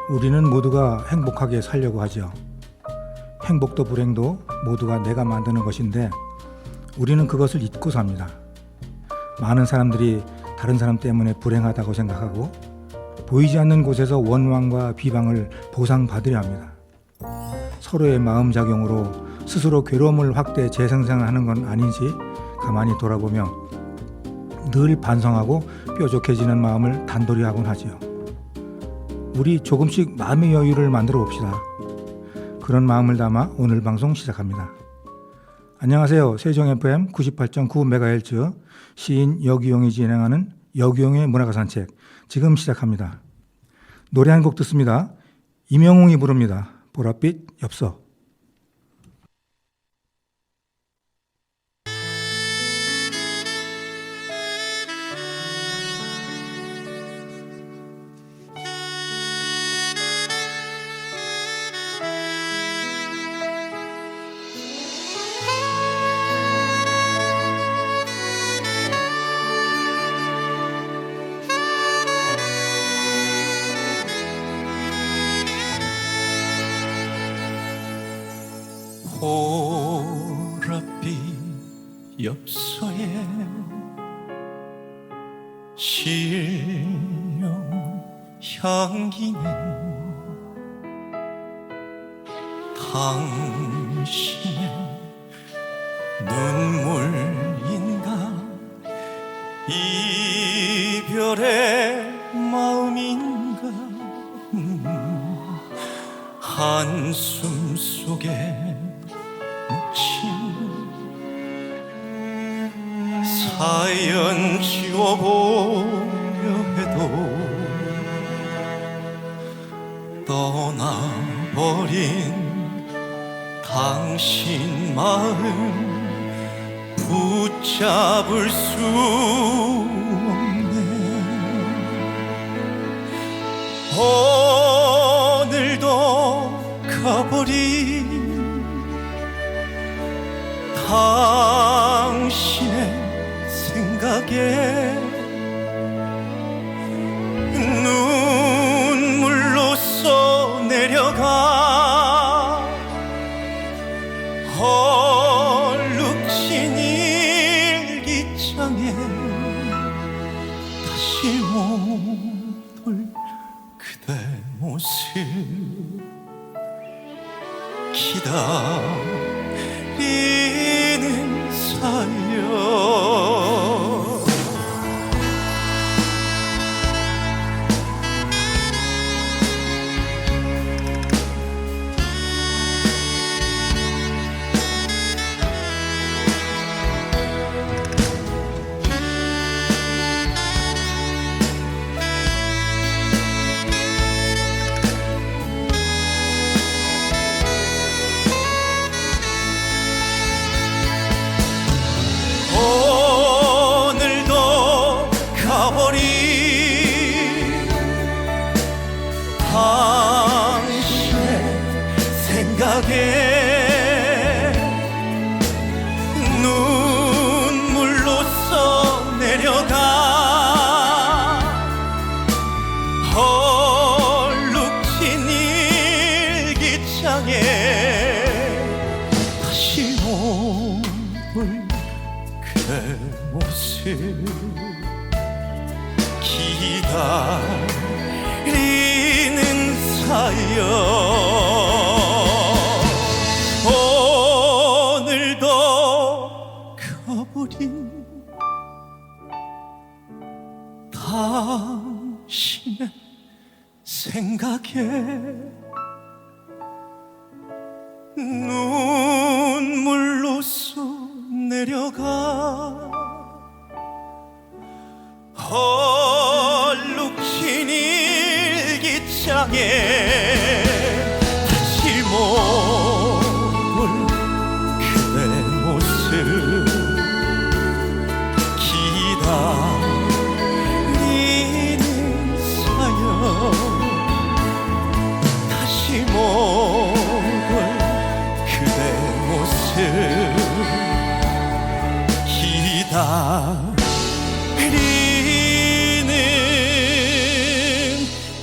우리는 모두가 행복하게 살려고 하죠. 행복도 불행도 모두가 내가 만드는 것인데 우리는 그것을 잊고 삽니다. 많은 사람들이 다른 사람 때문에 불행하다고 생각하고 보이지 않는 곳에서 원망과 비방을 보상받으려 합니다. 서로의 마음작용으로 스스로 괴로움을 확대 재생산하는 건 아닌지 가만히 돌아보며 늘 반성하고 뾰족해지는 마음을 단도리 하곤 하지요. 우리 조금씩 마음의 여유를 만들어 봅시다. 그런 마음을 담아 오늘 방송 시작합니다. 안녕하세요. 세종 FM 98.9MHz 시인 여기용이 진행하는 여기용의 문화가 산책 지금 시작합니다. 노래 한 곡 듣습니다. 임영웅이 부릅니다. 보랏빛 엽서. 보랏빛 엽서에 실려 향기는 당신의 눈물인가 이별의 마음인가 한숨 속에 사연 지워보려 해도 떠나버린 당신 마음 붙잡을 수 없네. 오늘도 가버린 당신의 생각에 눈물로써 내려가 헐룩진 일기장에 다시 못 올 그대 모습 기다리는 사연. 당신의 생각에 눈물로써 내려가 헐룩진 일기장에 다시 못 볼 그대 모습 기다리는 사연. 오늘도 가버린 당신의 생각에 눈물로써 내려가 헐룩진 일기장에 다시 못 볼 그대 모습 기다리는 사연 다시 못 볼 그대 모습 기다리는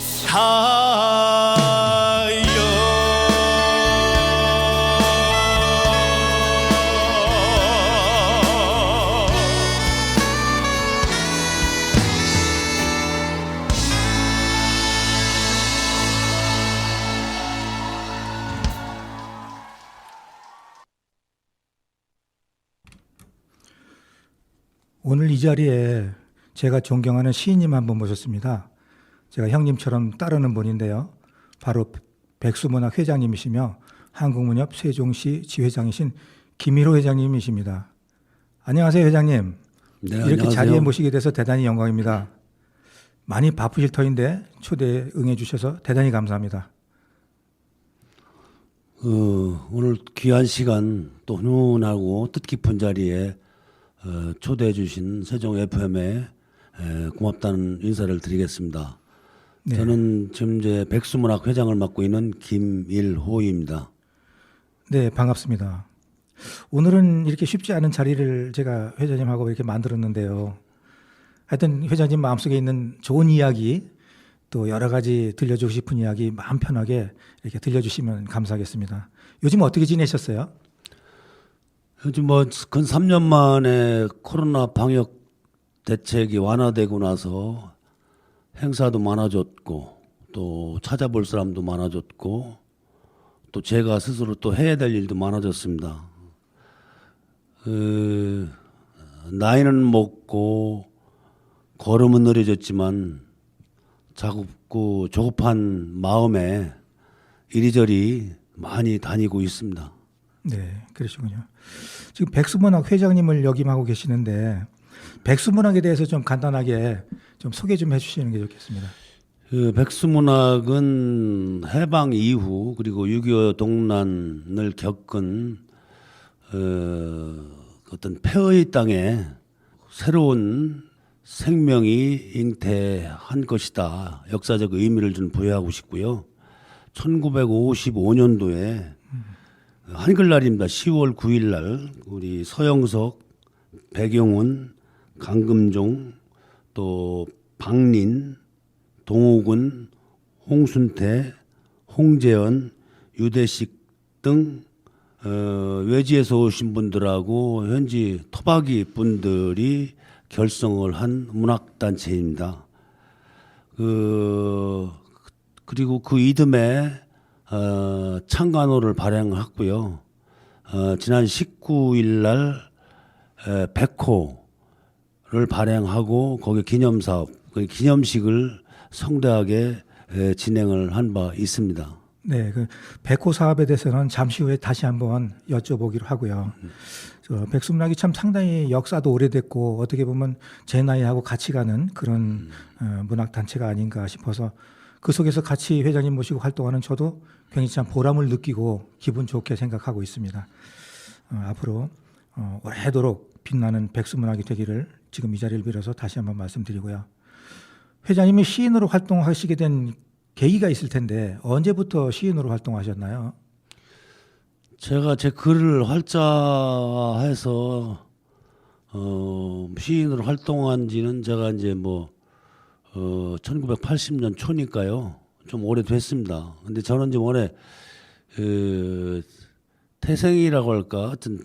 사 오늘 이 자리에 제가 존경하는 시인님 한 분 모셨습니다. 제가 형님처럼 따르는 분인데요. 바로 백수문학 회장님이시며 한국문협 세종시 지회장이신 김일호 회장님이십니다. 안녕하세요, 회장님. 네, 이렇게 안녕하세요. 자리에 모시게 돼서 대단히 영광입니다. 많이 바쁘실 터인데 초대에 응해 주셔서 대단히 감사합니다. 오늘 귀한 시간 또 훈훈하고 뜻깊은 자리에 초대해 주신 세종 FM에 고맙다는 인사를 드리겠습니다. 네. 저는 지금 이제 백수문학 회장을 맡고 있는 김일호입니다. 네, 반갑습니다. 오늘은 이렇게 쉽지 않은 자리를 제가 회장님하고 이렇게 만들었는데요. 하여튼 회장님 마음속에 있는 좋은 이야기 또 여러 가지 들려주고 싶은 이야기 마음 편하게 이렇게 들려주시면 감사하겠습니다. 요즘 어떻게 지내셨어요? 요즘 뭐 근 3년 만에 코로나 방역 대책이 완화되고 나서 행사도 많아졌고 또 찾아볼 사람도 많아졌고 또 제가 스스로 또 해야 될 일도 많아졌습니다. 나이는 먹고 걸음은 느려졌지만 자꾸 조급한 마음에 이리저리 많이 다니고 있습니다. 네, 그러시군요. 지금 백수문학 회장님을 역임하고 계시는데 백수문학에 대해서 좀 간단하게 좀 소개 좀 해주시는 게 좋겠습니다. 백수문학은 해방 이후 그리고 6.25 동란을 겪은 어떤 폐허의 땅에 새로운 생명이 잉태한 것이다. 역사적 의미를 좀 부여하고 싶고요. 1955년도에 한글날입니다. 10월 9일 날 우리 서영석, 백용훈, 강금종, 또 박린, 동욱은, 홍순태, 홍재현, 유대식 등 외지에서 오신 분들하고 현지 토박이 분들이 결성을 한 문학단체입니다. 그리고 그 이듬해 창간호를 발행했고요. 지난 19일 날 100호를 발행하고 거기 기념사업, 그 기념식을 성대하게 진행을 한 바 있습니다. 네, 그 백호 사업에 대해서는 잠시 후에 다시 한번 여쭤보기로 하고요. 저 백수문학이 참 상당히 역사도 오래됐고 어떻게 보면 제 나이하고 같이 가는 그런 문학 단체가 아닌가 싶어서 그 속에서 같이 회장님 모시고 활동하는 저도 굉장히 참 보람을 느끼고 기분 좋게 생각하고 있습니다. 앞으로 오래도록 빛나는 백수문학이 되기를 지금 이 자리를 빌어서 다시 한번 말씀드리고요. 회장님이 시인으로 활동하시게 된 계기가 있을 텐데 언제부터 시인으로 활동하셨나요? 제가 제 글을 활자해서 시인으로 활동한 지는 제가 이제 1980년 초니까요. 좀 오래됐습니다. 근데 저는 이제 원래 태생이라고 할까 하여튼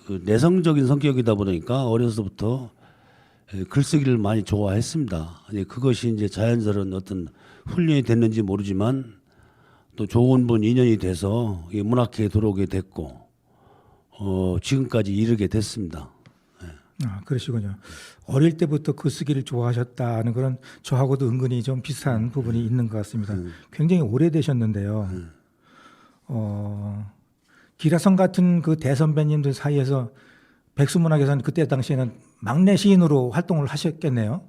그 내성적인 성격이다 보니까 어려서부터 글쓰기를 많이 좋아했습니다. 그것이 이제 자연스러운 어떤 훈련이 됐는지 모르지만 또 좋은 분 인연이 돼서 문학회에 들어오게 됐고 지금까지 이르게 됐습니다. 아, 그러시군요. 어릴 때부터 글쓰기를 좋아하셨다는 그런 저하고도 은근히 좀 비슷한 부분이 있는 것 같습니다. 굉장히 오래되셨는데요. 기라성 같은 그 대선배님들 사이에서 백수문학에서는 그때 당시에는 막내 시인으로 활동을 하셨겠네요.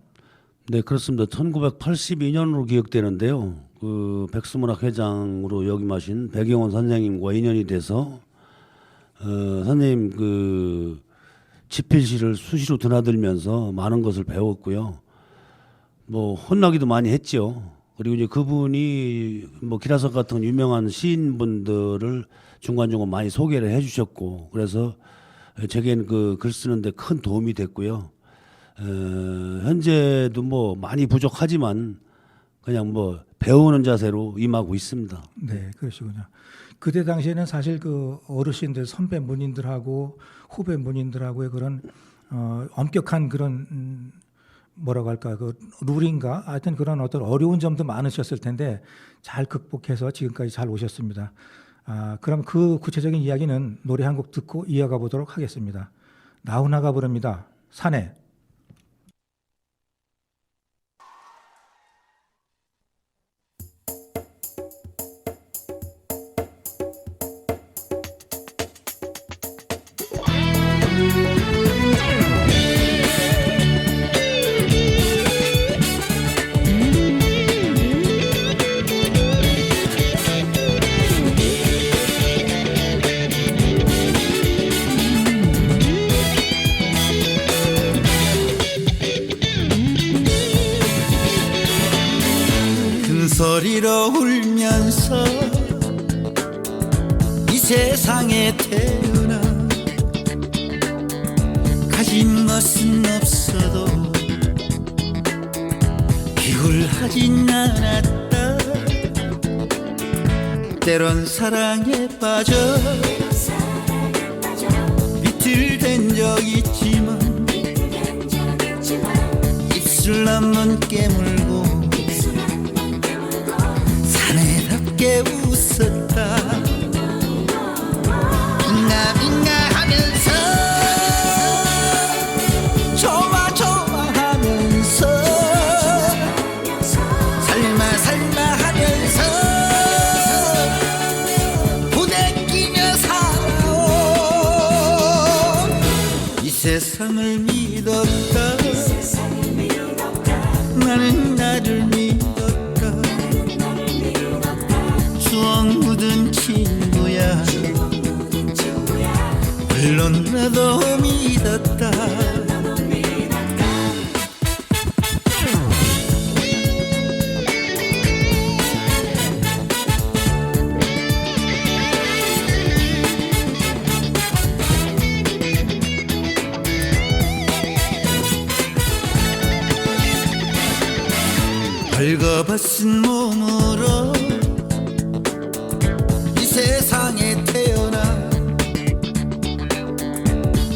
네, 그렇습니다. 1982년으로 기억되는데요. 그 백수문학 회장으로 역임하신 백용원 선생님과 인연이 돼서 선생님 그 집필시를 수시로 드나들면서 많은 것을 배웠고요. 혼나기도 많이 했죠. 그리고 이제 그분이 기라석 같은 유명한 시인분들을 중간중간 많이 소개를 해주셨고, 그래서 제게는 그 글 쓰는데 큰 도움이 됐고요. 현재도 많이 부족하지만 그냥 배우는 자세로 임하고 있습니다. 네, 그러시군요. 그때 당시에는 사실 그 어르신들, 선배 문인들하고 후배 문인들하고의 그런 엄격한 그런 뭐라고 할까 그 룰인가 하여튼 그런 어떤 어려운 점도 많으셨을 텐데 잘 극복해서 지금까지 잘 오셨습니다. 그럼 그 구체적인 이야기는 노래 한 곡 듣고 이어가 보도록 하겠습니다. 나훈아가 부릅니다. 사내. 큰 소리로 울면서 이 세상에 태어나 가진 것은 없어도 비굴하진 않았다. 때론 사랑에 빠져 비틀댄 적 있지만 입술 한번 깨물고 사내답게 웃었다. 빙가빙가 하면서 좋아 좋아 하면서 살마 살마 하면서 부대끼며 살아온 이 세상을 믿었다. 나는 나를 믿었다. 추억 묻은 친구야. 물론 나도 믿었다. 벌거벗은 몸으로 이 세상에 태어나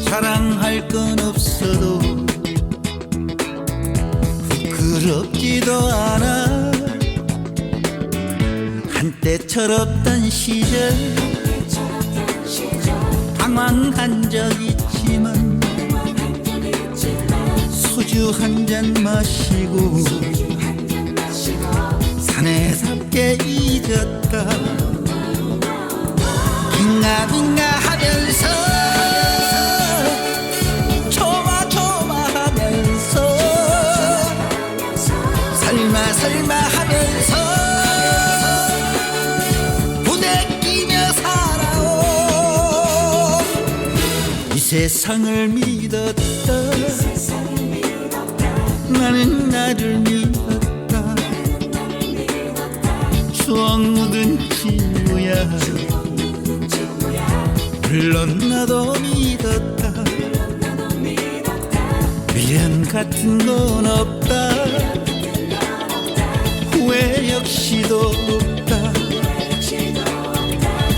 자랑할 건 없어도 부끄럽지도 않아. 한때 철없던 시절 방황한 적 있지만 소주 한 잔 마시고 사내답게 잊었다. 빙가빙가 하면서 좋아 좋아 하면서 살마 살마 하면서 부대끼며 살아온 이 세상을 믿었다. 나는 나를 믿었다. 추억 묻은 친구야. 물론 나도 믿었다. 미련 같은 건 없다. 후회 역시도 없다.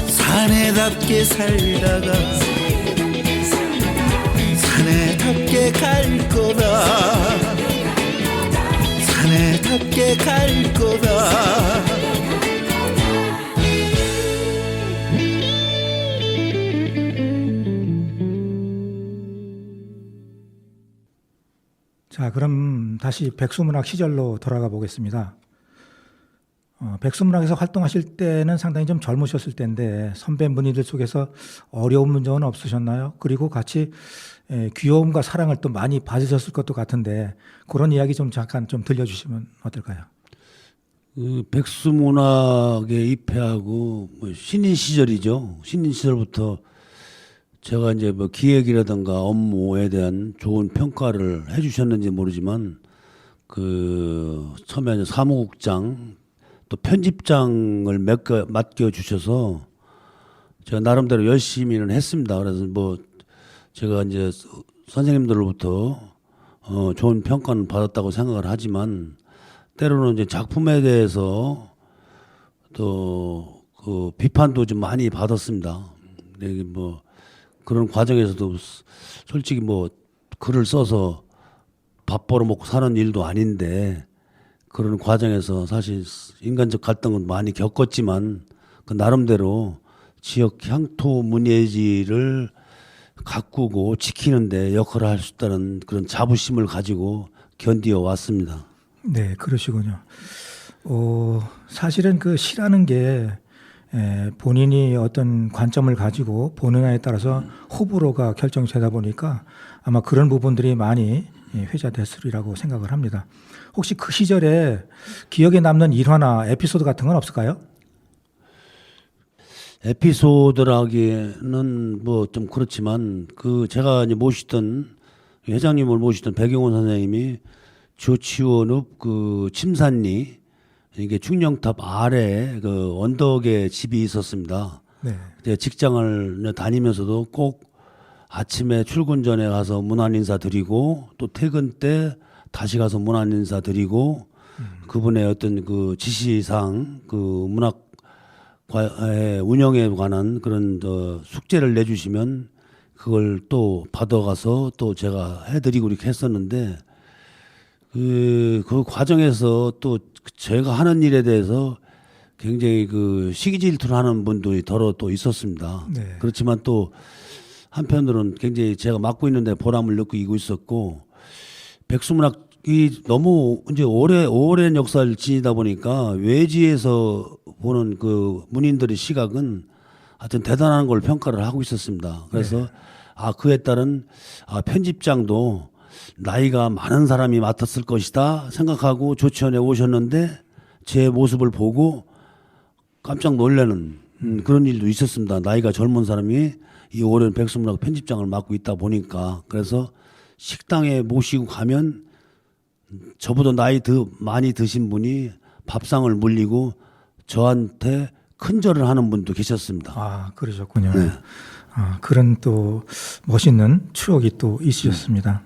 사내답게 살다가 사내답게 갈 거다. 사내답게 갈 거다. 자, 그럼 다시 백수문학 시절로 돌아가 보겠습니다. 백수문학에서 활동하실 때는 상당히 좀 젊으셨을 때인데 선배 문의들 속에서 어려운 문제는 없으셨나요? 그리고 같이 귀여움과 사랑을 또 많이 받으셨을 것도 같은데 그런 이야기 좀 잠깐 좀 들려주시면 어떨까요? 백수문학에 입회하고 뭐 신인 시절이죠. 신인 시절부터 제가 이제 뭐 기획이라든가 업무에 대한 좋은 평가를 해주셨는지 모르지만 그 처음에 이제 사무국장 또 편집장을 맡겨 주셔서 제가 나름대로 열심히는 했습니다. 그래서 뭐 제가 이제 선생님들로부터 좋은 평가는 받았다고 생각을 하지만 때로는 이제 작품에 대해서 또 그 비판도 좀 많이 받았습니다. 이게 뭐 그런 과정에서도 솔직히 뭐 글을 써서 밥 벌어먹고 사는 일도 아닌데 그런 과정에서 사실 인간적 갈등은 많이 겪었지만 그 나름대로 지역 향토 문예지를 가꾸고 지키는데 역할을 할 수 있다는 그런 자부심을 가지고 견디어 왔습니다. 네, 그러시군요. 사실은 그 시라는 게 본인이 어떤 관점을 가지고 보느냐에 따라서 호불호가 결정되다 보니까 아마 그런 부분들이 많이 회자됐으리라고 생각을 합니다. 혹시 그 시절에 기억에 남는 일화나 에피소드 같은 건 없을까요? 에피소드라기에는 뭐 좀 그렇지만 그 제가 이제 모시던 회장님을 모시던 배경원 선생님이 조치원읍 그 침산리 이게 충령탑 아래 그 언덕에 집이 있었습니다. 네. 그때 직장을 다니면서도 꼭 아침에 출근 전에 가서 문안 인사 드리고 또 퇴근 때 다시 가서 문안 인사 드리고 그분의 어떤 그 지시사항 그 문학 운영에 관한 그런 숙제를 내주시면 그걸 또 받아가서 또 제가 해드리고 이렇게 했었는데 그 과정에서 또 제가 하는 일에 대해서 굉장히 그 시기 질투를 하는 분들이 더러 또 있었습니다. 네. 그렇지만 또 한편으로는 굉장히 제가 맡고 있는데 보람을 느끼고 있었고 백수문학이 너무 이제 오랜 역사를 지니다 보니까 외지에서 보는 그 문인들의 시각은 하여튼 대단한 걸 평가를 하고 있었습니다. 그래서 그에 따른 편집장도 나이가 많은 사람이 맡았을 것이다 생각하고 조치원에 오셨는데 제 모습을 보고 깜짝 놀라는 그런 일도 있었습니다. 나이가 젊은 사람이 이 오랜 백수문학 편집장을 맡고 있다 보니까 그래서 식당에 모시고 가면 저보다 나이 많이 드신 분이 밥상을 물리고 저한테 큰절을 하는 분도 계셨습니다. 그러셨군요. 네. 그런 또 멋있는 추억이 또 있으셨습니다.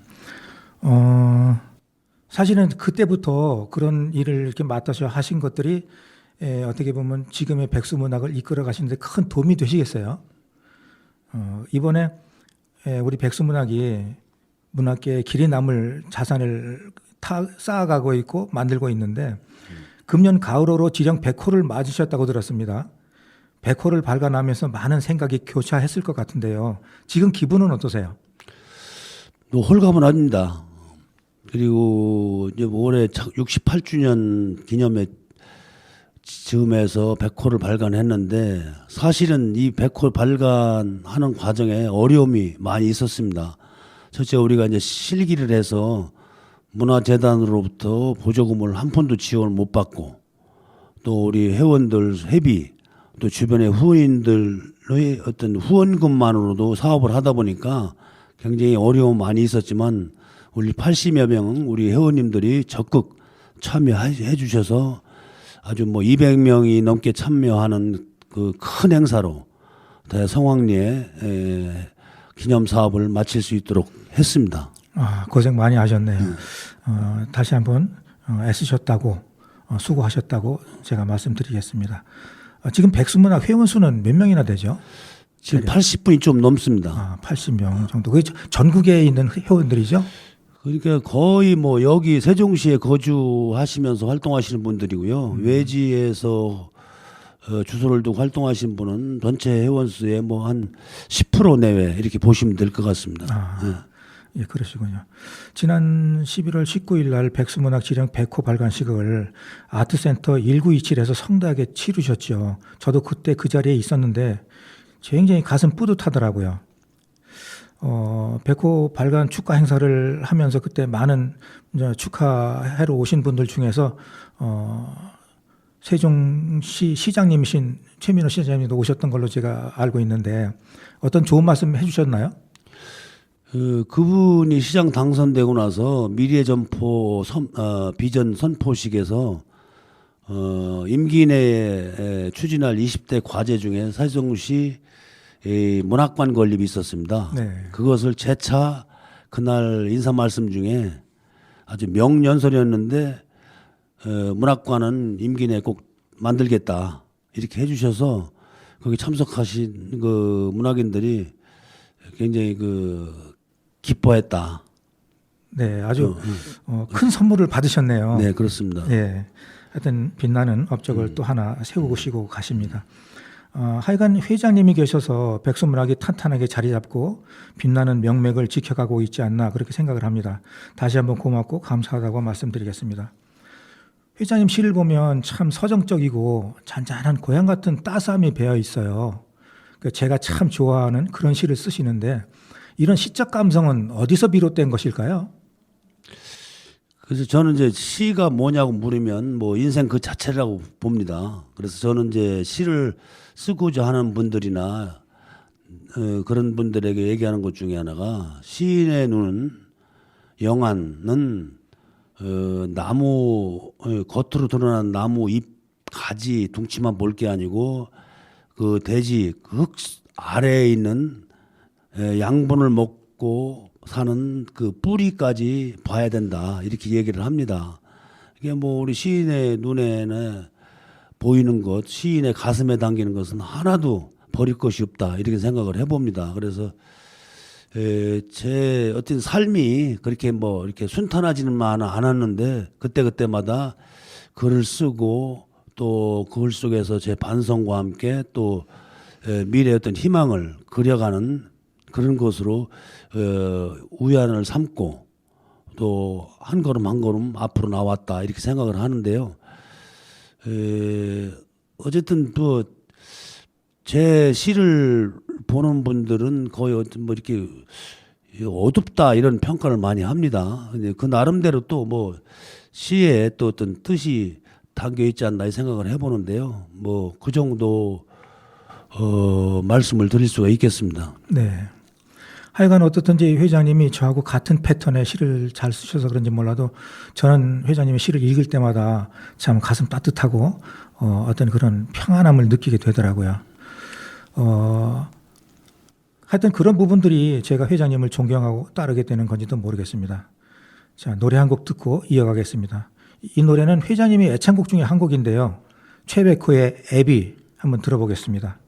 사실은 그때부터 그런 일을 이렇게 맡아서 하신 것들이 어떻게 보면 지금의 백수문학을 이끌어 가시는데 큰 도움이 되시겠어요. 이번에 우리 백수문학이 문학계에 길이 남을 자산을 쌓아가고 있고 만들고 있는데 금년 가을호로 지령 100호를 맞으셨다고 들었습니다. 100호를 발간하면서 많은 생각이 교차했을 것 같은데요. 지금 기분은 어떠세요? 홀가분합니다. 그리고 이제 올해 68주년 기념회 즈음에서 100호를 발간했는데 사실은 이 100호 발간하는 과정에 어려움이 많이 있었습니다. 첫째 우리가 이제 실기를 해서 문화재단으로부터 보조금을 한 푼도 지원을 못 받고 또 우리 회원들 회비 또 주변의 후원인들의 어떤 후원금만으로도 사업을 하다 보니까 굉장히 어려움 많이 있었지만 우리 80여 명 우리 회원님들이 적극 참여해 주셔서 아주 뭐 200명이 넘게 참여하는 그 큰 행사로 대성황리에 기념 사업을 마칠 수 있도록 했습니다. 고생 많이 하셨네요. 다시 한번 애쓰셨다고 수고하셨다고 제가 말씀드리겠습니다. 지금 백수문학 회원 수는 몇 명이나 되죠? 지금 80분이 좀 넘습니다. 80명 정도. 그게 전국에 있는 회원들이죠? 그러니까 거의 뭐 여기 세종시에 거주하시면서 활동하시는 분들이고요. 외지에서 주소를 두고 활동하신 분은 전체 회원 수의 뭐 한 10% 내외 이렇게 보시면 될 것 같습니다. 예, 그러시군요. 지난 11월 19일 날 백수문학 지령 100호 발간식을 아트센터 1927에서 성대하게 치르셨죠. 저도 그때 그 자리에 있었는데 굉장히 가슴 뿌듯하더라고요. 100호 발간 축하 행사를 하면서 그때 많은 축하하러 오신 분들 중에서 세종시 시장님이신 최민호 시장님도 오셨던 걸로 제가 알고 있는데 어떤 좋은 말씀 해주셨나요? 그분이 시장 당선되고 나서 미래 점포 비전 선포식에서 임기 내에 추진할 20대 과제 중에 세종시 문학관 건립이 있었습니다. 네. 그것을 재차 그날 인사 말씀 중에 아주 명연설이었는데 문학관은 임기 내에 꼭 만들겠다 이렇게 해주셔서 거기 참석하신 그 문학인들이 굉장히 기뻐했다. 네, 아주 큰 선물을 받으셨네요. 네, 그렇습니다. 예, 하여튼 빛나는 업적을 또 하나 세우시고 가십니다. 하여간 회장님이 계셔서 백선문학이 탄탄하게 자리 잡고 빛나는 명맥을 지켜가고 있지 않나 그렇게 생각을 합니다. 다시 한번 고맙고 감사하다고 말씀드리겠습니다. 회장님 시를 보면 참 서정적이고 잔잔한 고향 같은 따스함이 배어 있어요. 제가 참 좋아하는 그런 시를 쓰시는데 이런 시적 감성은 어디서 비롯된 것일까요? 그래서 저는 이제 시가 뭐냐고 물으면 뭐 인생 그 자체라고 봅니다. 그래서 저는 이제 시를 쓰고자 하는 분들이나 그런 분들에게 얘기하는 것 중에 하나가 시인의 눈은 영안은 나무 겉으로 드러난 나무 잎 가지 둥치만 볼 게 아니고 그 대지 그 흙 아래에 있는 양분을 먹고 사는 그 뿌리까지 봐야 된다 이렇게 얘기를 합니다. 이게 뭐 우리 시인의 눈에는 보이는 것, 시인의 가슴에 담기는 것은 하나도 버릴 것이 없다 이렇게 생각을 해봅니다. 그래서 제 어떤 삶이 그렇게 뭐 이렇게 순탄하지는 않았는데 그때마다 글을 쓰고 또 그 글 속에서 제 반성과 함께 또 미래의 어떤 희망을 그려가는 그런 것으로 우연을 삼고 또 한 걸음 한 걸음 앞으로 나왔다 이렇게 생각을 하는데요. 어쨌든 또 제 시를 보는 분들은 거의 어떤 뭐 이렇게 어둡다 이런 평가를 많이 합니다. 근데 그 나름대로 또 뭐 시에 또 어떤 뜻이 담겨 있지 않나 이 생각을 해보는데요. 뭐 그 정도 말씀을 드릴 수가 있겠습니다. 네. 하여간 어떻든지 회장님이 저하고 같은 패턴의 시를 잘 쓰셔서 그런지 몰라도 저는 회장님의 시를 읽을 때마다 참 가슴 따뜻하고 어떤 그런 평안함을 느끼게 되더라고요. 하여튼 그런 부분들이 제가 회장님을 존경하고 따르게 되는 건지도 모르겠습니다. 자, 노래 한 곡 듣고 이어가겠습니다. 이 노래는 회장님의 애창곡 중에 한 곡인데요. 최백호의 애비 한번 들어보겠습니다.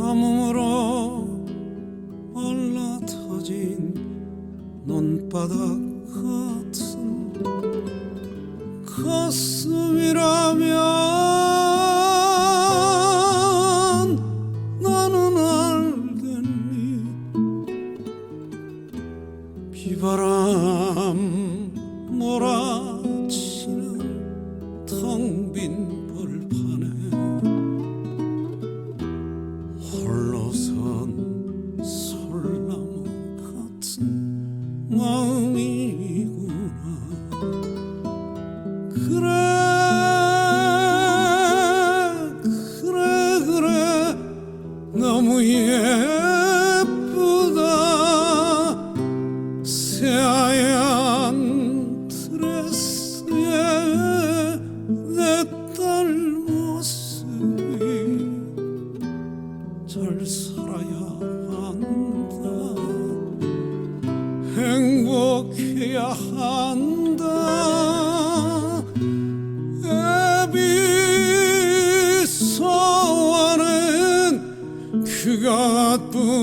가뭄으로 얼라터진 논바닥 같은 가슴이라면 나는 알겠니. 비바람 몰아치는 텅 빈 벌판에 홀로선 솔나무 같은 마음이구나. 그래 너무 예쁘다. 새하얀 드레스에 내 딸 모습이 잘 살아야 한다. 행복해야 한다. 애비 소원은 그것뿐이다.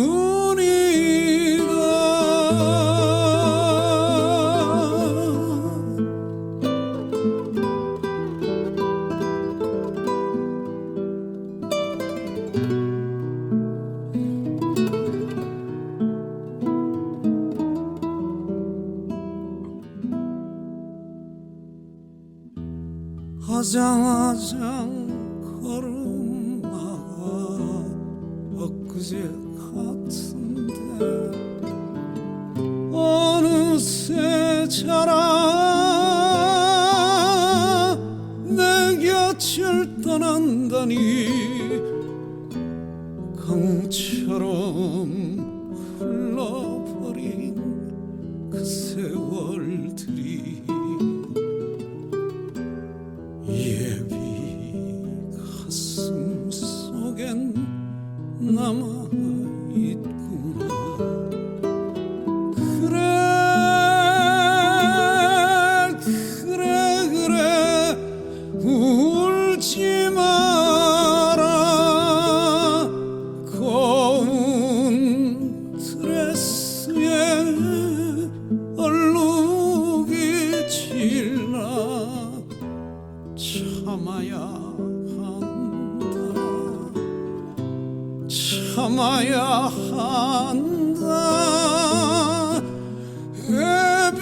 아장아장 걸음마가 엊그제 같은데 어느새 자라 내 곁을 떠난다니. 강처럼 흘러버린 그 세월들이 예비 가슴 속엔 남아있구나. 참아야 한다. 애비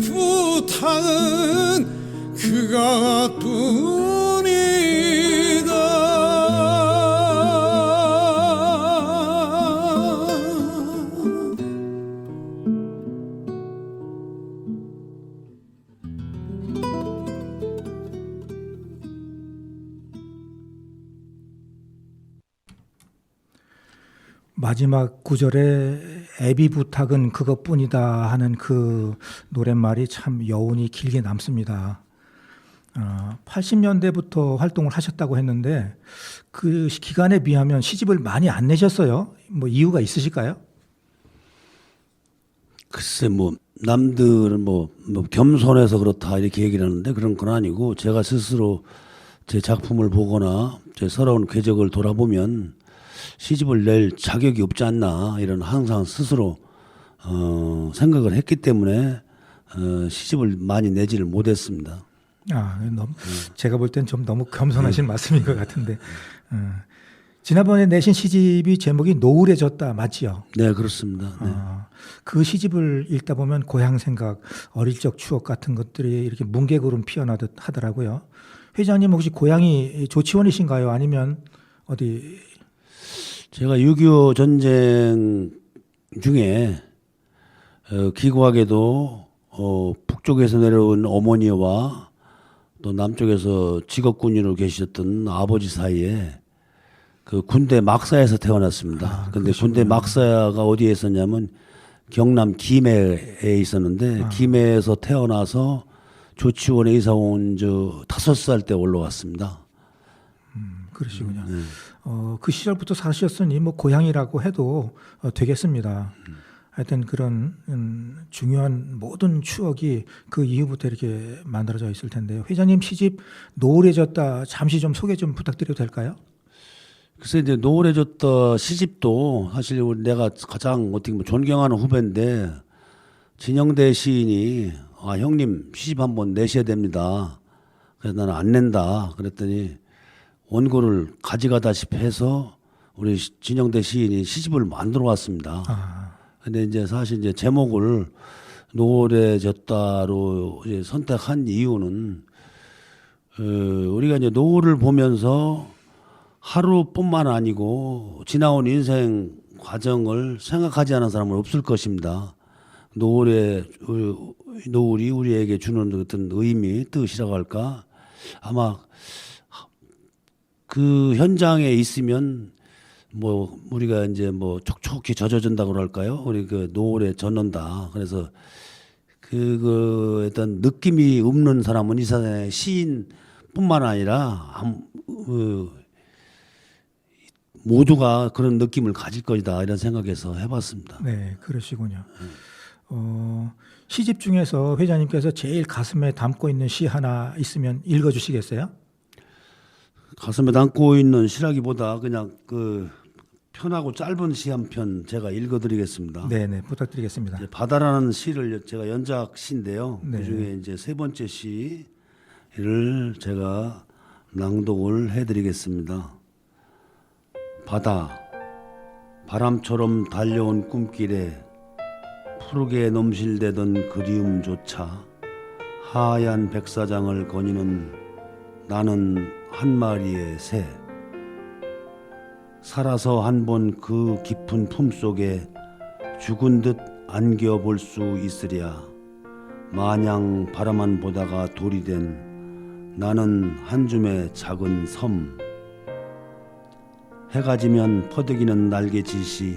부탁은 그가 뿐이다. 마지막 구절에 애비 부탁은 그것뿐이다 하는 그 노랫말이 참 여운이 길게 남습니다. 80년대부터 활동을 하셨다고 했는데 그 기간에 비하면 시집을 많이 안 내셨어요. 뭐 이유가 있으실까요? 글쎄 뭐 남들은 뭐 겸손해서 그렇다 이렇게 얘기를 하는데 그런 건 아니고 제가 스스로 제 작품을 보거나 제 서러운 궤적을 돌아보면 시집을 낼 자격이 없지 않나 이런 항상 스스로 생각을 했기 때문에 시집을 많이 내지를 못했습니다. 제가 볼 땐 좀 너무 겸손하신 말씀인 것 같은데 지난번에 내신 시집이 제목이 노을에 졌다 맞지요? 네 그렇습니다. 네. 그 시집을 읽다 보면 고향 생각, 어릴 적 추억 같은 것들이 이렇게 뭉게구름 피어나듯 하더라고요. 회장님 혹시 고향이 조치원이신가요? 아니면 어디? 제가 6.25 전쟁 중에 기구하게도 북쪽에서 내려온 어머니와 또 남쪽에서 직업군인으로 계셨던 아버지 사이에 그 군대 막사에서 태어났습니다. 근데 군대 막사가 어디에 있었냐면 경남 김해에 있었는데 김해에서 태어나서 조치원에 이사 온 저 5살 때 올라왔습니다. 그러시군요. 그 시절부터 사셨으니 뭐 고향이라고 해도 되겠습니다. 하여튼 그런 중요한 모든 추억이 그 이후부터 이렇게 만들어져 있을 텐데요. 회장님 시집 노을에 졌다 잠시 좀 소개 좀 부탁드려도 될까요? 글쎄 이제 노을에 졌다 시집도 사실 내가 가장 어떻게 보면 존경하는 후배인데 진영대 시인이 형님 시집 한번 내셔야 됩니다. 그래서 나는 안 낸다. 그랬더니 원고를 가져가다시피 해서 우리 진영대 시인이 시집을 만들어 왔습니다. 근데 이제 사실 이제 제목을 노을에 졌다로 이제 선택한 이유는 우리가 이제 노을을 보면서 하루뿐만 아니고 지나온 인생 과정을 생각하지 않은 사람은 없을 것입니다. 노을이 우리에게 주는 어떤 의미, 뜻이라고 할까? 아마 그 현장에 있으면 뭐 우리가 이제 뭐 촉촉히 젖어준다고 그럴까요? 우리 그 노을에 젖는다. 그래서 그 어떤 느낌이 없는 사람은 이 세상에 시인뿐만 아니라 모두가 그런 느낌을 가질 것이다 이런 생각에서 해봤습니다. 네, 그러시군요. 시집 중에서 회장님께서 제일 가슴에 담고 있는 시 하나 있으면 읽어주시겠어요? 가슴에 담고 있는 시라기보다 그냥 그 편하고 짧은 시 한 편 제가 읽어드리겠습니다. 네, 부탁드리겠습니다. 바다라는 시를 제가 연작 시인데요. 네. 그중에 이제 세 번째 시를 제가 낭독을 해드리겠습니다. 바다, 바람처럼 달려온 꿈길에 푸르게 넘실대던 그리움조차 하얀 백사장을 거니는 나는 한 마리의 새. 살아서 한 번 그 깊은 품속에 죽은 듯 안겨볼 수 있으랴. 마냥 바라만 보다가 돌이 된 나는 한 줌의 작은 섬. 해가 지면 퍼득이는 날개짓이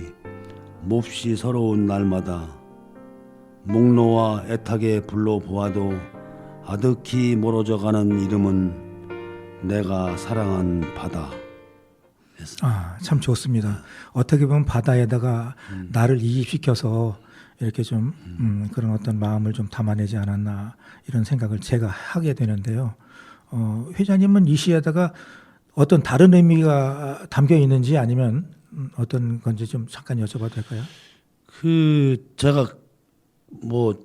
몹시 서러운 날마다 목 놓아 애타게 불러보아도 아득히 멀어져가는 이름은 내가 사랑한 바다. 참 좋습니다. 어떻게 보면 바다에다가 나를 이입시켜서 이렇게 좀 그런 어떤 마음을 좀 담아내지 않았나 이런 생각을 제가 하게 되는데요. 회장님은 이 시에다가 어떤 다른 의미가 담겨 있는지 아니면 어떤 건지 좀 잠깐 여쭤봐도 될까요? 제가 뭐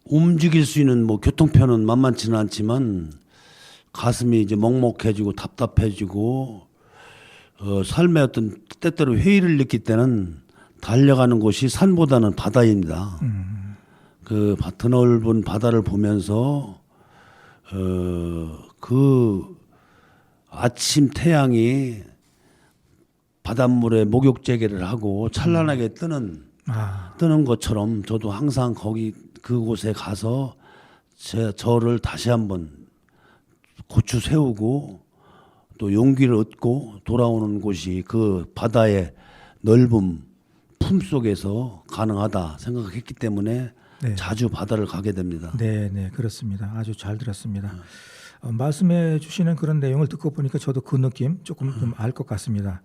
움직일 수 있는 뭐 교통편은 만만치는 않지만 가슴이 이제 먹먹해지고 답답해지고 삶의 어떤 때때로 회의를 느낄 때는 달려가는 곳이 산보다는 바다입니다. 그 드넓은 바다를 보면서 그 아침 태양이 바닷물에 목욕재개를 하고 찬란하게 뜨는 것처럼 저도 항상 그곳에 가서 저를 다시 한번 고추 세우고 또 용기를 얻고 돌아오는 곳이 그 바다의 넓음 품속에서 가능하다 생각했기 때문에 네. 자주 바다를 가게 됩니다. 네, 네, 그렇습니다. 아주 잘 들었습니다. 말씀해 주시는 그런 내용을 듣고 보니까 저도 그 느낌 조금 좀 알 것 같습니다.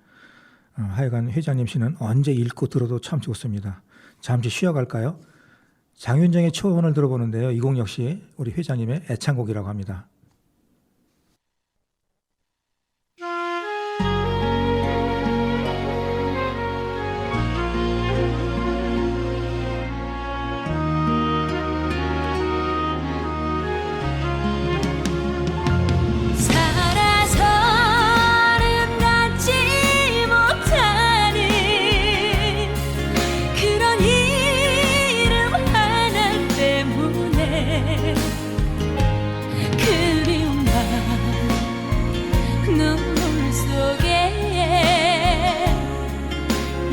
하여간 회장님 시는 언제 읽고 들어도 참 좋습니다. 잠시 쉬어갈까요? 장윤정의 초원을 들어보는데요. 이 곡 역시 우리 회장님의 애창곡이라고 합니다. 살아서는 갖지 못하는 그런 이름 하나 때문에 그리운 밤 눈물 속에 난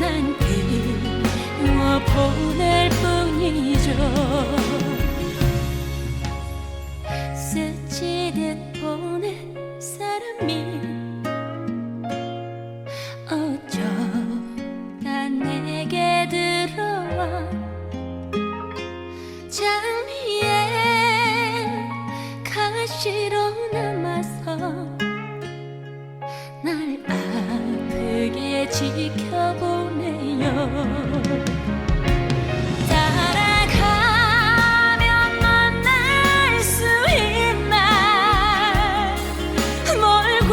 그리워보낼 뿐이죠. 스치듯 보낸 사람이 어쩌다 내게 들어와 장미에 가시로 남아서 날 아프게 지켜보네요. 따라가면 만날 수 있나 멀고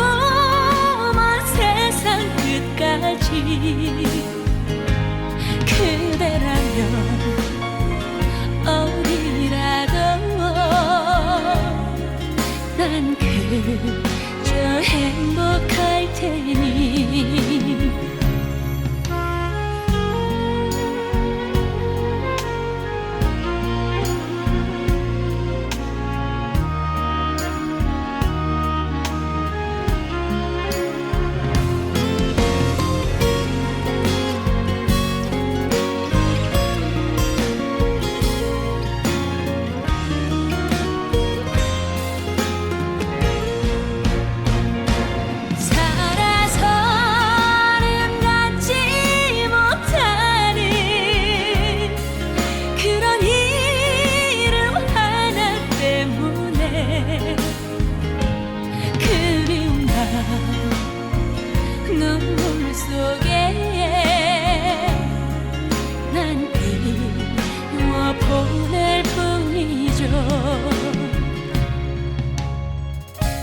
먼 세상 끝까지 그대라면 어디라도 난 그저 행복할 테니. 살아서는 갖지 못하는 그런 이름 하나 때문에 그리운 밤 눈물 속에 난 그리워보낼 뿐이죠.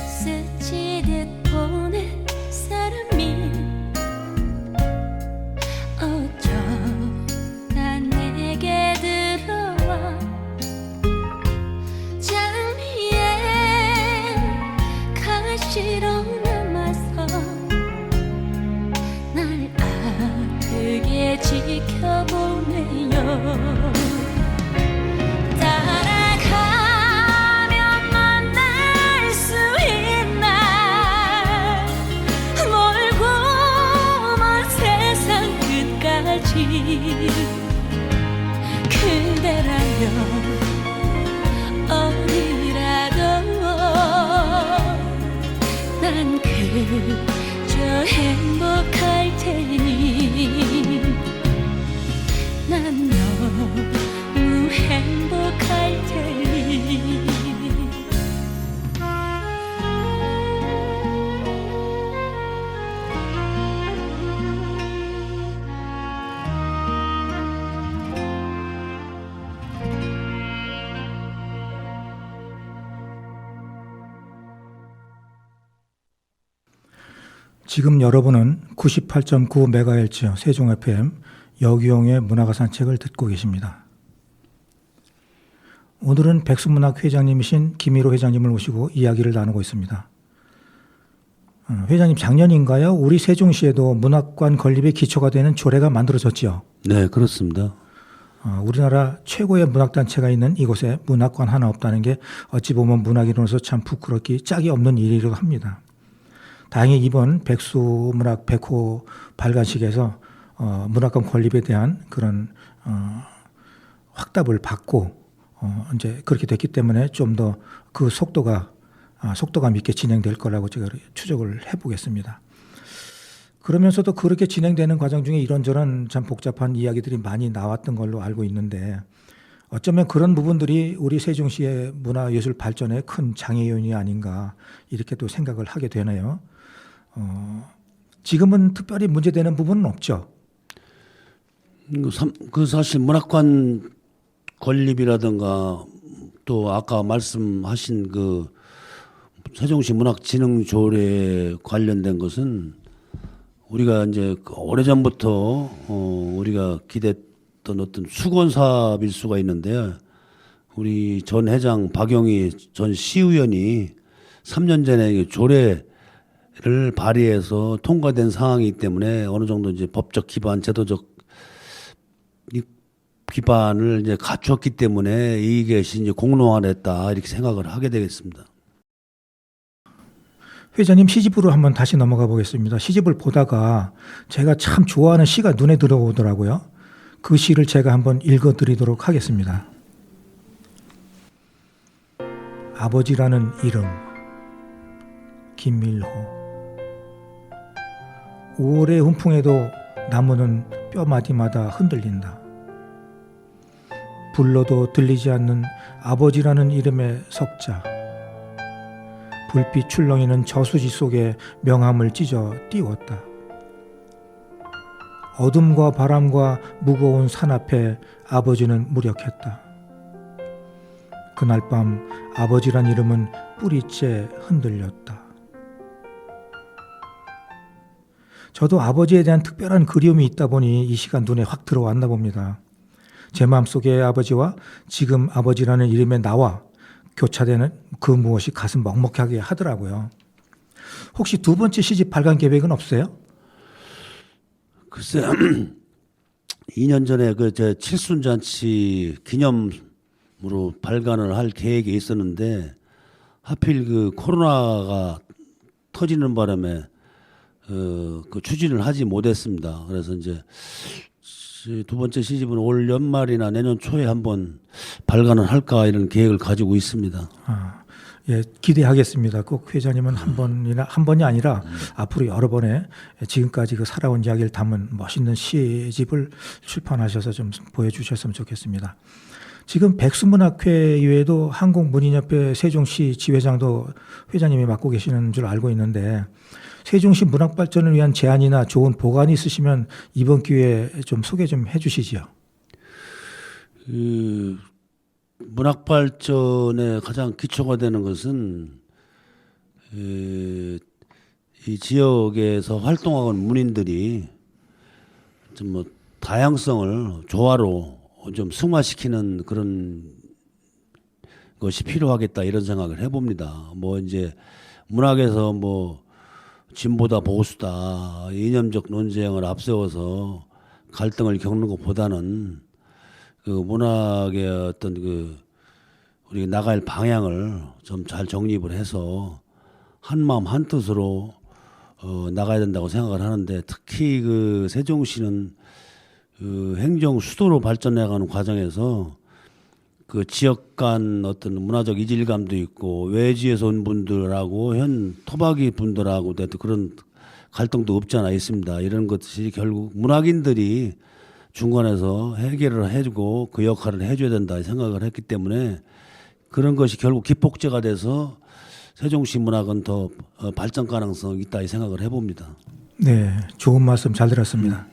스치듯 보낸 사람이 어쩌다 내게 들어와 장미에 가시로 남아서 날 아프게 지켜보네요. 따라가면 만날 수 있나 멀고 먼 세상 끝까지 그대라면 어디라도 난 그저 행복할 테니. 난 너무 행복할 테니. 지금 여러분은 98.9MHz 세종 FM 여기용의 문화가 산책을 듣고 계십니다. 오늘은 백수문학 회장님이신 김일호 회장님을 모시고 이야기를 나누고 있습니다. 회장님 작년인가요? 우리 세종시에도 문학관 건립의 기초가 되는 조례가 만들어졌죠. 네, 그렇습니다. 우리나라 최고의 문학단체가 있는 이곳에 문학관 하나 없다는 게 어찌 보면 문학인으로서 참 부끄럽기 짝이 없는 일이기도 합니다. 다행히 이번 백수문학 100호 발간식에서 문학관 건립에 대한 그런 확답을 받고 이제 그렇게 됐기 때문에 좀 더 그 속도감 있게 진행될 거라고 제가 추적을 해보겠습니다. 그러면서도 그렇게 진행되는 과정 중에 이런저런 참 복잡한 이야기들이 많이 나왔던 걸로 알고 있는데 어쩌면 그런 부분들이 우리 세종시의 문화예술 발전에 큰 장애 요인이 아닌가 이렇게 또 생각을 하게 되네요. 지금은 특별히 문제되는 부분은 없죠. 그 사실 문학관 건립이라든가 또 아까 말씀하신 그 세종시 문학진흥조례 관련된 것은 우리가 이제 오래전부터 우리가 기대했던 어떤 수건 사업일 수가 있는데요. 우리 전 회장 박영희 전 시의원이 3년 전에 조례를 발의해서 통과된 상황이기 때문에 어느 정도 이제 법적 기반, 제도적 기반을 이제 갖췄기 때문에 이것이 이제 공론화됐다 이렇게 생각을 하게 되겠습니다. 회장님 시집으로 한번 다시 넘어가 보겠습니다. 시집을 보다가 제가 참 좋아하는 시가 눈에 들어오더라고요. 그 시를 제가 한번 읽어드리도록 하겠습니다. 아버지라는 이름 김밀호. 5월의 훈풍에도 나무는 뼈마디마다 흔들린다. 불러도 들리지 않는 아버지라는 이름의 석자. 불빛 출렁이는 저수지 속에 명함을 찢어 띄웠다. 어둠과 바람과 무거운 산 앞에 아버지는 무력했다. 그날 밤 아버지란 이름은 뿌리째 흔들렸다. 저도 아버지에 대한 특별한 그리움이 있다 보니 이 시간 눈에 확 들어왔나 봅니다. 제 마음속의 아버지와 지금 아버지라는 이름의 나와 교차되는 그 무엇이 가슴 먹먹하게 하더라고요. 혹시 두 번째 시집 발간 계획은 없어요? 글쎄 2년 전에 그 제 칠순잔치 기념으로 발간을 할 계획이 있었는데 하필 그 코로나가 터지는 바람에 그 추진을 하지 못했습니다. 그래서 이제 두 번째 시집은 올 연말이나 내년 초에 한번 발간을 할까 이런 계획을 가지고 있습니다. 예, 기대하겠습니다. 꼭 회장님은 한 번이 아니라 앞으로 여러 번의 지금까지 그 살아온 이야기를 담은 멋있는 시집을 출판하셔서 좀 보여주셨으면 좋겠습니다. 지금 백수문학회 이외에도 한국문인협회 세종시 지회장도 회장님이 맡고 계시는 줄 알고 있는데 세종시 문학 발전을 위한 제안이나 좋은 보관이 있으시면 이번 기회에 좀 소개 좀 해주시지요. 문학 발전의 가장 기초가 되는 것은 이 지역에서 활동하는 문인들이 좀 뭐 다양성을 조화로 좀 승화시키는 그런 것이 필요하겠다 이런 생각을 해봅니다. 뭐 이제 문학에서 뭐 진보다 보수다 이념적 논쟁을 앞세워서 갈등을 겪는 것보다는 그 문학의 어떤 그 우리 나갈 방향을 좀 잘 정립을 해서 한 마음 한 뜻으로 나가야 된다고 생각을 하는데 특히 그 세종시는 그 행정 수도로 발전해가는 과정에서 그 지역 간 어떤 문화적 이질감도 있고 외지에서 온 분들하고 현 토박이 분들하고 그런 갈등도 없지 않아 있습니다. 이런 것이 결국 문학인들이 중간에서 해결을 해주고 그 역할을 해줘야 된다 생각을 했기 때문에 그런 것이 결국 기폭제가 돼서 세종시 문학은 더 발전 가능성이 있다 이 생각을 해봅니다. 네, 좋은 말씀 잘 들었습니다.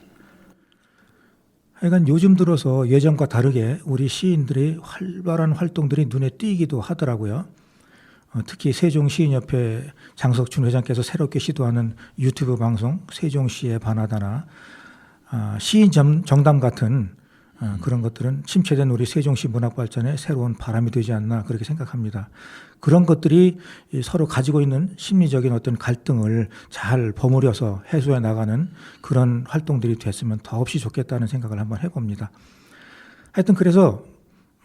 하여간 요즘 들어서 예전과 다르게 우리 시인들의 활발한 활동들이 눈에 띄기도 하더라고요. 특히 세종시인협회 장석춘 회장께서 새롭게 시도하는 유튜브 방송 세종시에 반하다나 시인 정담 같은 그런 것들은 침체된 우리 세종시 문학 발전에 새로운 바람이 되지 않나 그렇게 생각합니다. 그런 것들이 서로 가지고 있는 심리적인 어떤 갈등을 잘 버무려서 해소해 나가는 그런 활동들이 됐으면 더없이 좋겠다는 생각을 한번 해봅니다. 하여튼 그래서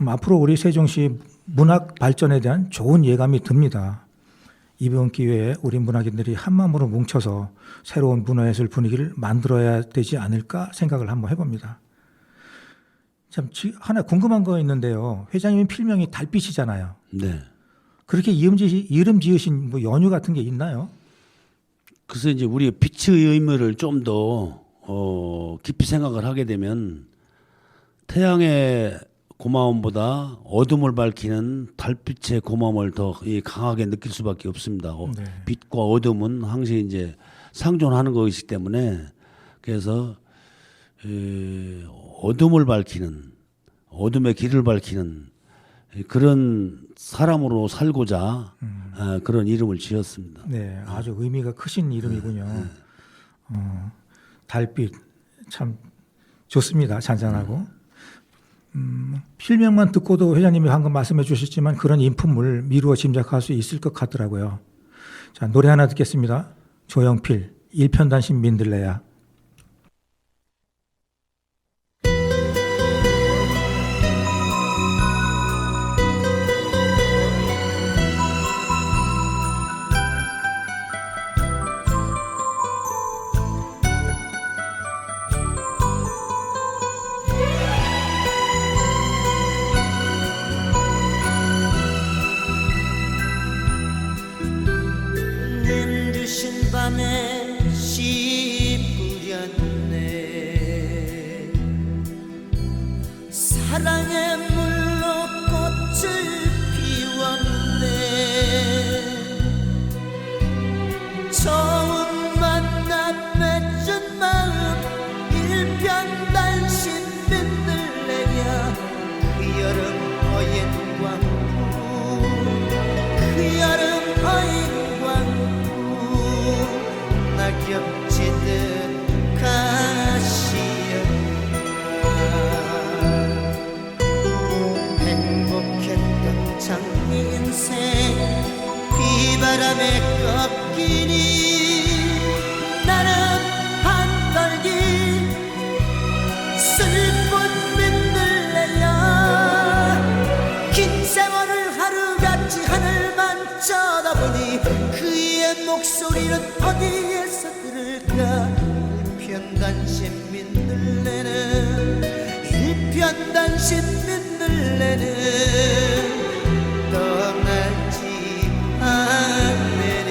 앞으로 우리 세종시 문학 발전에 대한 좋은 예감이 듭니다. 이번 기회에 우리 문학인들이 한마음으로 뭉쳐서 새로운 문화예술 분위기를 만들어야 되지 않을까 생각을 한번 해봅니다. 참 하나 궁금한 거 있는데요. 회장님이 필명이 달빛이잖아요. 네. 그렇게 이름 지으신 뭐 연유 같은 게 있나요? 그래서 이제 우리가 빛의 의미를 좀 더 깊이 생각을 하게 되면 태양의 고마움보다 어둠을 밝히는 달빛의 고마움을 더 강하게 느낄 수밖에 없습니다. 네. 빛과 어둠은 항상 이제 상존하는 것이기 때문에 그래서 어둠을 밝히는 어둠의 길을 밝히는 그런 사람으로 살고자 그런 이름을 지었습니다. 네, 아주 의미가 크신 이름이군요. 달빛 참 좋습니다. 잔잔하고. 필명만 듣고도 회장님이 방금 말씀해 주셨지만 그런 인품을 미루어 짐작할 수 있을 것 같더라고요. 자, 노래 하나 듣겠습니다. 조영필, 일편단심 민들레야. 늦은 밤에 씨 뿌렸네. 사랑의 물로 꽃을 피웠네. 처음 만나 맺은 마음 일편단심 민들레야. 그 여름 어인 광풍 그 여름 어인 낙엽지듯 가시였다. 행복했던 장미 인생 비바람에 꺾이니 나는 한떨기 슬픈 민들레야. 긴 세월을 하루같이 하늘만 쳐다보니 그의 목소리는 어디에서 들을까. 일편단심 민들레는 일편단심 민들레는 떠나지 않으리라.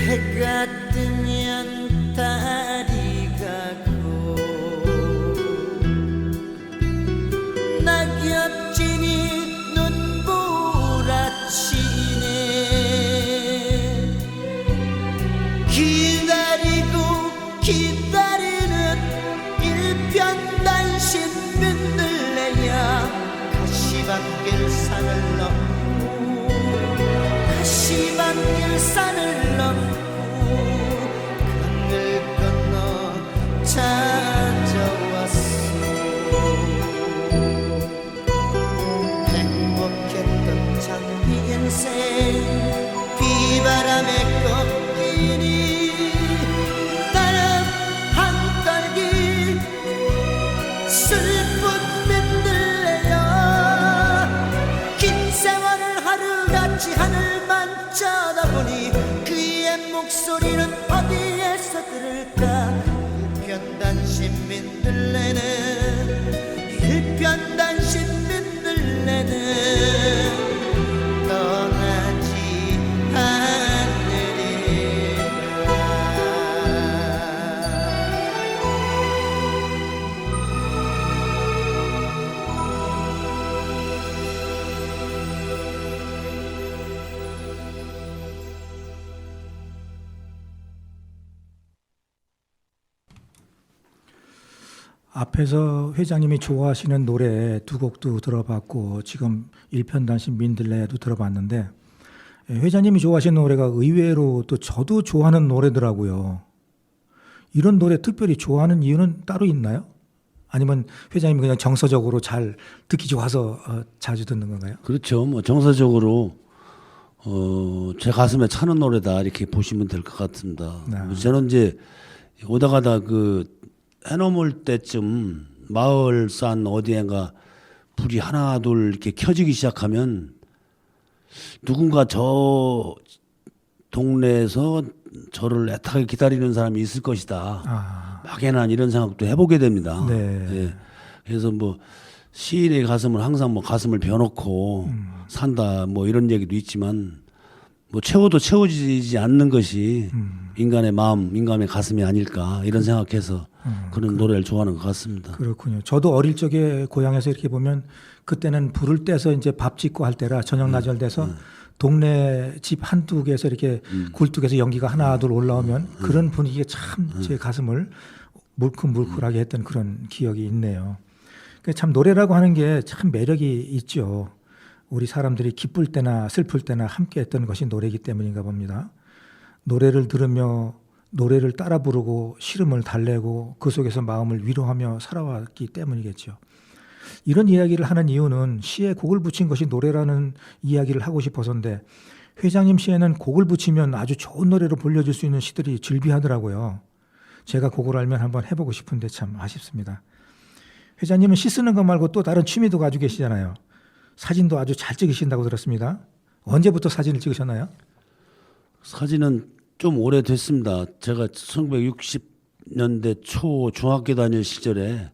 해가 뜨면 달이 가고 낙엽진이 눈보라치네. 기다리고 기다리는 일편단심 민들레야. 가시밭길 산을 넘고 가시밭길 산을 넘고 강을 건너 찾아왔어. 행복했던 장미 인생 비바람에 꺾이니 나는 한떨기 슬픈 민들레야. 긴 세월을 하루같이 하늘만 쳐다보니 그의 목소리는 어디에서 들을까. 일편단심 민들레는 일편단심 민들레는 떠나지 않으리라. 앞에서 회장님이 좋아하시는 노래 두 곡도 들어봤고 지금 일편단심 민들레도 들어봤는데 회장님이 좋아하시는 노래가 의외로 또 저도 좋아하는 노래더라고요. 이런 노래 특별히 좋아하는 이유는 따로 있나요? 아니면 회장님이 그냥 정서적으로 잘 듣기 좋아서 자주 듣는 건가요? 그렇죠. 뭐 정서적으로 제 가슴에 차는 노래다 이렇게 보시면 될 것 같습니다. 네. 저는 이제 오다 가다 그 해넘을 때쯤 마을 산 어디엔가 불이 하나 둘 이렇게 켜지기 시작하면 누군가 저 동네에서 저를 애타게 기다리는 사람이 있을 것이다. 막연한 이런 생각도 해보게 됩니다. 네. 예. 그래서 뭐 시인의 가슴을 항상 뭐 가슴을 비워놓고 산다 뭐 이런 얘기도 있지만 뭐 채워도 채워지지 않는 것이 인간의 마음, 인간의 가슴이 아닐까 이런 생각해서 그런 노래를 좋아하는 것 같습니다. 그렇군요. 저도 어릴 적에 고향에서 이렇게 보면 그때는 불을 떼서 이제 밥 짓고 할 때라 저녁 나절 돼서 동네 집 한두 개에서 이렇게 굴뚝에서 연기가 하나 둘 올라오면 그런 분위기가 참 제 가슴을 물컹물컹하게 했던 그런 기억이 있네요. 참 노래라고 하는 게 참 매력이 있죠. 우리 사람들이 기쁠 때나 슬플 때나 함께 했던 것이 노래이기 때문인가 봅니다. 노래를 들으며 노래를 따라 부르고 시름을 달래고 그 속에서 마음을 위로하며 살아왔기 때문이겠죠. 이런 이야기를 하는 이유는 시에 곡을 붙인 것이 노래라는 이야기를 하고 싶어서인데 회장님 시에는 곡을 붙이면 아주 좋은 노래로 불려줄 수 있는 시들이 즐비하더라고요. 제가 곡을 알면 한번 해보고 싶은데 참 아쉽습니다. 회장님은 시 쓰는 것 말고 또 다른 취미도 가지고 계시잖아요. 사진도 아주 잘 찍으신다고 들었습니다. 언제부터 사진을 찍으셨나요? 사진은 좀 오래됐습니다. 제가 1960년대 초 중학교 다닐 시절에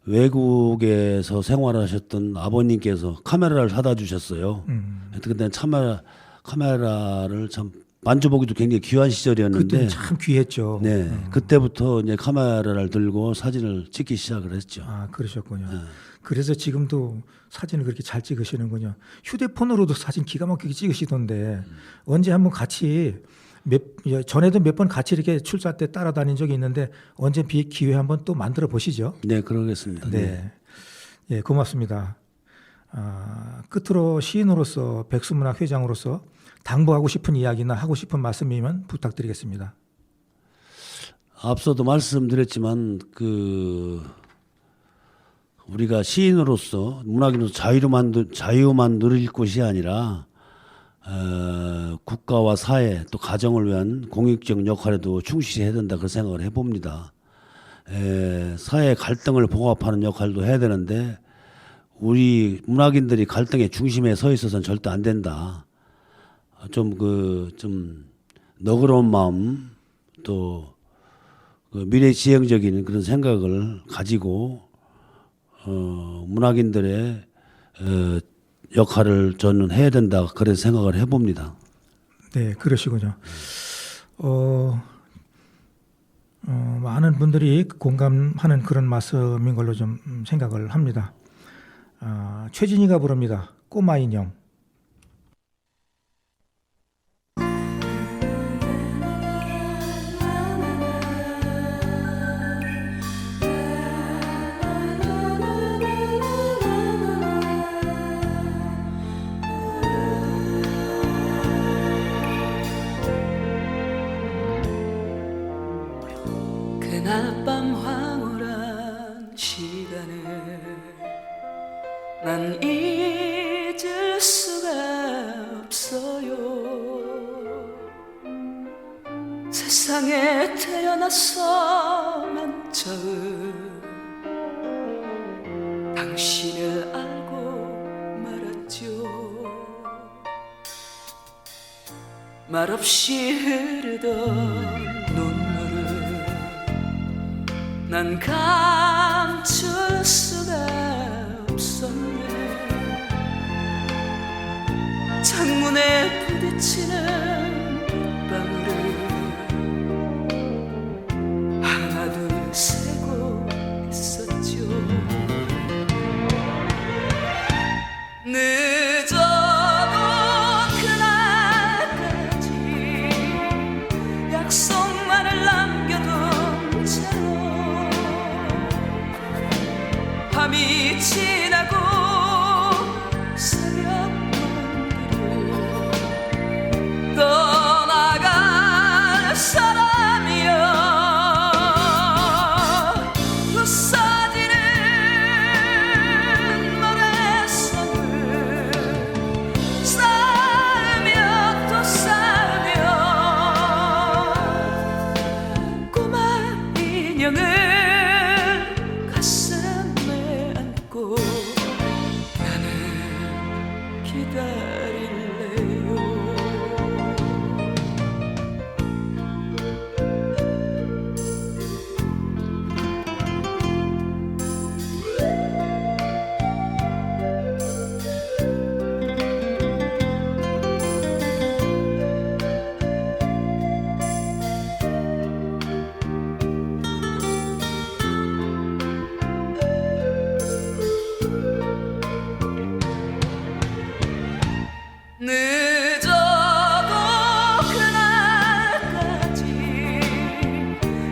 외국에서 생활하셨던 아버님께서 카메라를 사다 주셨어요. 그때는 카메라를 참 만져보기도 굉장히 귀한 시절이었는데 그때는 참 귀했죠. 네, 그때부터 이제 카메라를 들고 사진을 찍기 시작을 했죠. 아, 그러셨군요. 그래서 지금도 사진을 그렇게 잘 찍으시는군요. 휴대폰으로도 사진 기가 막히게 찍으시던데 언제 한번 같이 전에도 몇 번 같이 이렇게 출사 때 따라다닌 적이 있는데 언제 기회 한번 또 만들어 보시죠. 네, 그러겠습니다. 네, 예, 고맙습니다. 끝으로 시인으로서 백수문학 회장으로서 당부하고 싶은 이야기나 하고 싶은 말씀이면 부탁드리겠습니다. 앞서도 말씀드렸지만 우리가 시인으로서 문학인으로서 자유만 누릴 곳이 아니라 국가와 사회 또 가정을 위한 공익적 역할에도 충실히 해야 된다 그 생각을 해봅니다. 사회 갈등을 봉합하는 역할도 해야 되는데 우리 문학인들이 갈등의 중심에 서 있어서는 절대 안 된다. 좀 너그러운 마음 또 미래지향적인 그런 생각을 가지고 문학인들의 역할을 저는 해야 된다 그런 생각을 해봅니다. 네, 그러시군요. 많은 분들이 공감하는 그런 말씀인 걸로 좀 생각을 합니다. 최진희가 부릅니다. 꼬마 인형. 낮밤 황홀한 시간을 난 잊을 수가 없어요. 세상에 태어나서 난 처음 당신을 알고 말았죠. 말없이 흐르던 난 감출 수가 없었네. 창문에 부딪히는 빗방울을 하나 둘 세고 있었죠. 늦어도 그날까지 약속만을 남겨둔 채로 기다릴래요. 늦어도 그날까지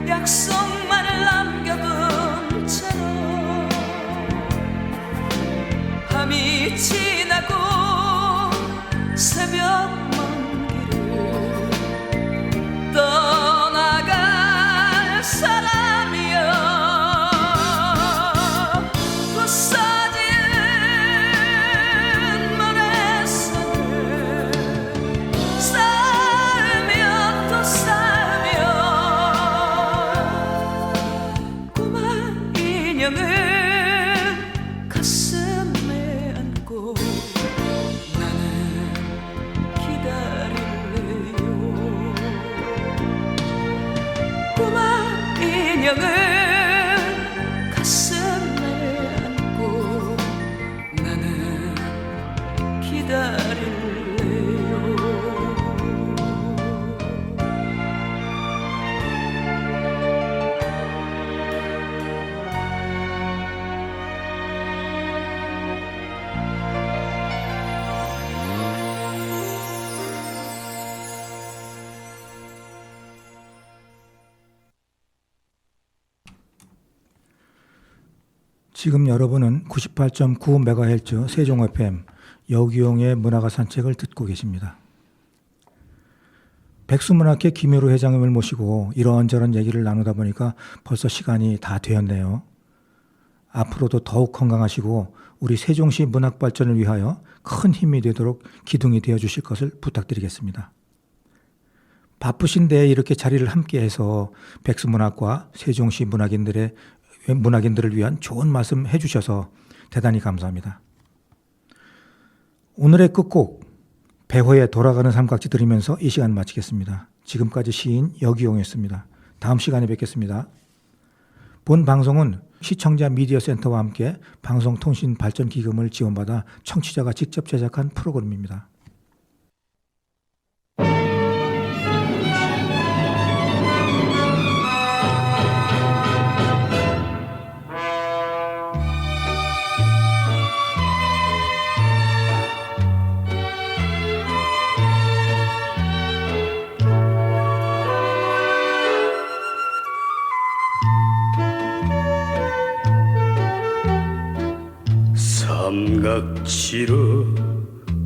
약속만을 남겨둔 채로 밤이 지나고 새벽 먼 길을 떠나갈 사람이여 부서진 모래성을 쌓으며 또 쌓으며 꼬마 인형을 가슴에 안고 나는 기다릴래요. 꼬마 인형을 가슴에 안고 나는 기다릴래요. 지금 여러분은 98.9MHz 세종 FM 여기용의 문화가 산책을 듣고 계십니다. 백수문학회 김효루 회장님을 모시고 이런저런 얘기를 나누다 보니까 벌써 시간이 다 되었네요. 앞으로도 더욱 건강하시고 우리 세종시 문학 발전을 위하여 큰 힘이 되도록 기둥이 되어 주실 것을 부탁드리겠습니다. 바쁘신데 이렇게 자리를 함께해서 백수문학과 세종시 문학인들을 위한 좋은 말씀 해주셔서 대단히 감사합니다. 오늘의 끝곡 배호의 돌아가는 삼각지 들으면서 이 시간 마치겠습니다. 지금까지 시인 여기용이었습니다. 다음 시간에 뵙겠습니다. 본 방송은 시청자 미디어 센터와 함께 방송통신발전기금을 지원받아 청취자가 직접 제작한 프로그램입니다. 삼각지로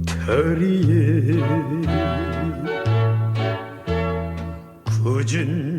다리에 굳은